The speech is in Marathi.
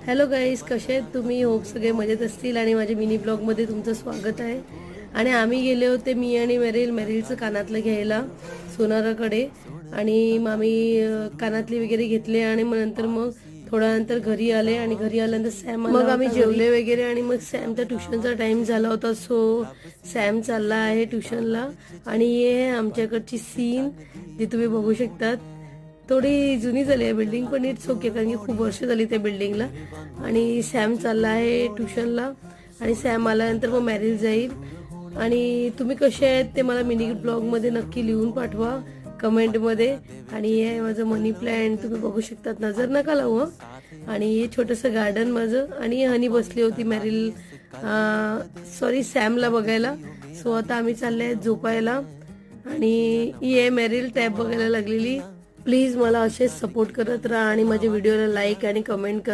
हॅलो गाईज, कसे आहेत तुम्ही? होप सगळे मजेत असतील आणि माझ्या मिनी ब्लॉगमध्ये तुमचं स्वागत आहे. आणि आम्ही गेले होते, मी आणि मेरीलचं कानातलं घ्यायला सोनाराकडे. आणि आम्ही कानातली वगैरे घेतले आणि मग थोड्या नंतर घरी आले. आणि घरी आल्यानंतर सॅम मग आम्ही जेवले वगैरे आणि मग सॅमचा ट्युशनचा टाइम झाला होता. सो सॅम चालला आहे ट्युशनला. आणि हे आमच्याकडची सीन जी तुम्ही बघू शकतात. थोडी जुनी झाली आहे बिल्डिंग, पण इट्स ओके, कारण की खूप वर्ष झाली त्या बिल्डिंगला. आणि सॅम चालला आहे ट्युशनला. आणि सॅम आल्यानंतर मग मॅरेज जाईल. आणि तुम्ही कसे आहेत ते मला मिनी ब्लॉगमध्ये नक्की लिहून पाठवा कमेंटमध्ये. आणि हे आहे माझं मनी प्लॅन्ट, तुम्ही बघू शकतात, नजर नका लावू हं. आणि हे छोटंसं गार्डन माझं. आणि हनी बसली होती सॅमला बघायला. सो आता आम्ही चालले आहेत झोपायला. आणि ये मेरिल टॅब बघायला लागलेली. प्लीज मला असेच सपोर्ट करत राहा आणि माझ्या व्हिडिओला लाईक आणि कमेंट करा.